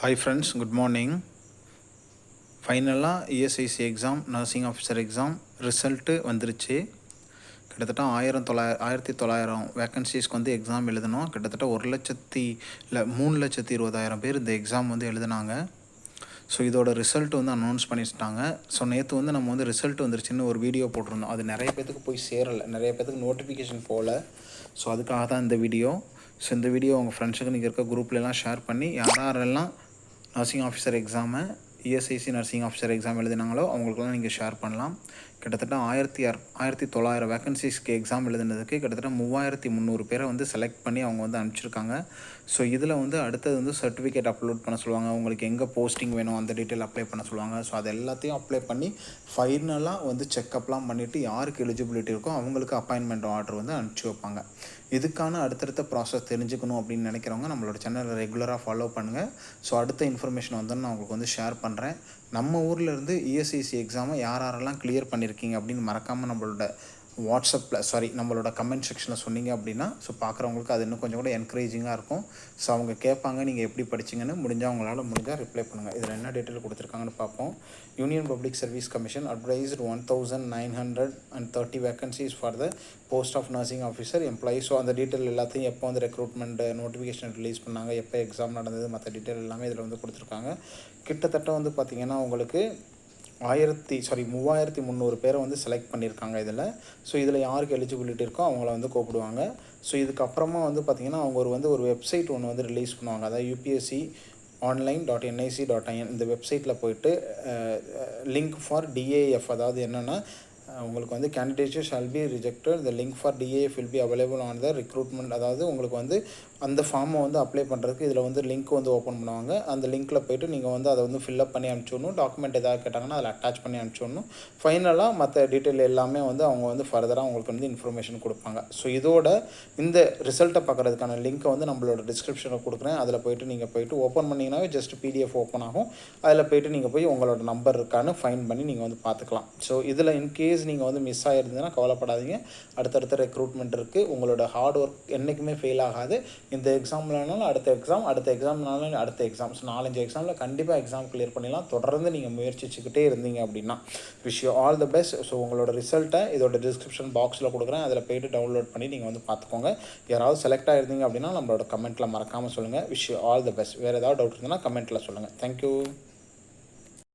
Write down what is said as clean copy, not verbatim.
Hi friends, good morning. ஃபைனலாக ESIC exam nursing officer exam result வந்துருச்சு. கிட்டத்தட்ட 1900 வேக்கன்சிஸ்க்கு வந்து எக்ஸாம் எழுதணும். கிட்டத்தட்ட 3,20,000 பேர் இந்த எக்ஸாம் வந்து எழுதினாங்க. ஸோ இதோட ரிசல்ட் வந்து அனௌன்ஸ் பண்ணிட்டாங்க. ஸோ நேற்று வந்து நம்ம வந்து ரிசல்ட் வந்துருச்சுன்னு ஒரு வீடியோ போட்டிருந்தோம். அது நிறைய பேத்துக்கு போய் சேரலை, நிறைய பேத்துக்கு நோட்டிஃபிகேஷன் போகல. ஸோ அதுக்காக தான் இந்த வீடியோ. ஸோ இந்த வீடியோ உங்கள் ஃப்ரெண்ட்ஸுக்கு நீங்கள் இருக்க குரூப்லலாம் ஷேர் பண்ணி யாரெல்லாம் நர்சிங் ஆஃபீஸர் எக்ஸாமை இஎஸ்ஐசி நர்சிங் ஆஃபீஸர் எக்ஸாம் எழுதினாங்களோ அவங்களுக்குலாம் நீங்கள் ஷேர் பண்ணலாம். கிட்டத்தட்ட 1900 வேக்கன்சிஸ்க்கு எக்ஸாம் எழுதுனதுக்கு கிட்டத்தட்ட 3300 பேரை வந்து செலக்ட் பண்ணி அவங்க வந்து அனுப்பிச்சிருக்காங்க. ஸோ இதில் வந்து அடுத்தது வந்து சர்டிஃபிகேட் அப்லோட் பண்ண சொல்லுவாங்க. உங்களுக்கு எங்கே போஸ்டிங் வேணும் அந்த டீட்டெயில் அப்ளை பண்ண சொல்லுவாங்க. ஸோ அது எல்லாத்தையும் அப்ளை பண்ணி ஃபைனலாக வந்து செக்கப்லாம் பண்ணிவிட்டு யாருக்கு எலிஜிபிலிட்டி இருக்கோ அவங்களுக்கு அப்பாயின்மெண்ட் ஆர்டர் வந்து அனுப்பிச்சி வைப்பாங்க. இதுக்கான அடுத்தடுத்த ப்ராசஸ் தெரிஞ்சுக்கணும் அப்படின்னு நினைக்கிறவங்க நம்மளோட சேனலை ரெகுலராக ஃபாலோ பண்ணுங்கள். ஸோ அடுத்த இன்ஃபர்மேஷன் வந்து நான் உங்களுக்கு வந்து ஷேர் பண்ணுறேன். நம்ம ஊரில் இருந்து இஎஸ்ஐசி எக்ஸாமை யாரெல்லாம் கிளியர் பண்ணியிருக்கீங்க அப்படின்னு மறக்காமல் நம்மளோட கமெண்ட் செக்ஷனில் சொன்னீங்க அப்படின்னா ஸோ பார்க்குறவங்களுக்கு அது இன்னும் கொஞ்சம் கூட என்கரேஜிங்காக இருக்கும். ஸோ அவங்க கேட்பாங்க நீங்கள் எப்படி படிச்சிங்கன்னு, முடிஞ்சால் ரிப்ளை பண்ணுங்கள். இதில் என்ன டீட்டெயில் கொடுத்துருக்காங்கன்னு பார்ப்போம். Union Public Service Commission advised 1930 vacancies for the post of nursing officer employee. So அந்த டீட்டெயில் எல்லாத்தையும் எப்போ வந்து ரெக்ரூட்மெண்ட் நோட்டிஃபிகேஷன் ரிலீஸ் பண்ணாங்க, எப்போ எக்ஸாம் நடந்தது, மற்ற டீட்டெயில் எல்லாமே இதில் வந்து கொடுத்துருக்காங்க. கிட்டத்தட்ட வந்து பார்த்திங்கன்னா உங்களுக்கு 3300 பேரை வந்து செலக்ட் பண்ணியிருக்காங்க இதில். ஸோ இதில் யாருக்கு எலிஜிபிலிட்டி இருக்கோ அவங்கள வந்து கூப்பிடுவாங்க. ஸோ இதுக்கப்புறமா வந்து பார்த்திங்கன்னா அவங்க ஒரு வெப்சைட் ஒன்று வந்து ரிலீஸ் பண்ணுவாங்க. அதாவது upsc.online.nic.in இந்த வெப்சைட்டில் போயிட்டு லிங்க் ஃபார் டிஏஎஃப், அதாவது என்னென்னா உங்களுக்கு வந்து candidates shall be rejected, the link for DAF will be available on the recruitment. அதாவது உங்களுக்கு வந்து அந்த ஃபார்மை வந்து அப்ளை பண்ணுறதுக்கு இதில் வந்து லிங்க் வந்து ஓப்பன் பண்ணுவாங்க. அந்த லிங்க்கில் போய்ட்டு நீங்கள் வந்து அதை வந்து ஃபில்அப் பண்ணி அனுப்பிச்சிடணும். டாக்குமெண்ட் எதாவது கேட்டாங்கன்னா அதில் அட்டாச் பண்ணி அனுப்பிச்சிடணும். ஃபைனலாக மற்ற டீட்டெயில் எல்லாமே வந்து அவங்க வந்து ஃபர்தராக உங்களுக்கு வந்து இன்ஃபர்மேஷன் கொடுப்பாங்க. ஸோ இதோட இந்த ரிசல்ட்டை பார்க்குறதுக்கான லிங்க்கை வந்து நம்மளோட டிஸ்கிரிப்ஷனில் கொடுக்குறேன். அதில் போய்ட்டு ஓப்பன் பண்ணிங்கன்னாவே ஜஸ்ட் பிடிஎஃப் ஓப்பன் ஆகும். அதில் போய்ட்டு நீங்கள் போய் உங்களோட நம்பர் இருக்கான்னு ஃபைன் பண்ணி நீங்கள் வந்து பார்த்துக்கலாம். ஸோ இதில் இன்கேஸ் நீங்கள் வந்து மிஸ் ஆகிருந்ததுன்னா கவலைப்படாதீங்க. அடுத்தடுத்த ரெக்ரூட்மெண்ட் இருக்குது. உங்களோட ஹார்ட் ஒர்க் என்றைக்குமே ஃபெயில் ஆகாது. இந்த எக்ஸாம்லனாலும் அடுத்த எக்ஸாம்னாலும் அடுத்த எக்ஸாம். ஸோ 4-5 எக்ஸாமில் கண்டிப்பாக எக்ஸாம் கிளியர் பண்ணிடலாம். தொடர்ந்து நீங்கள் முயற்சிச்சுக்கிட்டே இருந்தீங்க அப்படின்னா. Wish you all the best. So உங்களோட ரிசல்ட்டை இதோட டிஸ்கிரிப்ஷன் பாக்ஸில் கொடுக்குறேன். அதில் போய்ட்டு டவுன்லோட் பண்ணி நீங்கள் வந்து பார்த்துக்கோங்க. யாராவது செலக்ட் ஆகிருந்தீங்க அப்படின்னா நம்மளோட கமெண்ட்டில் மறக்காமல் சொல்லுங்கள். Wish you all the best. வேறு ஏதாவது டவுட் இருந்ததுன்னா கமெண்ட்டில் சொல்லுங்கள். தேங்க்யூ.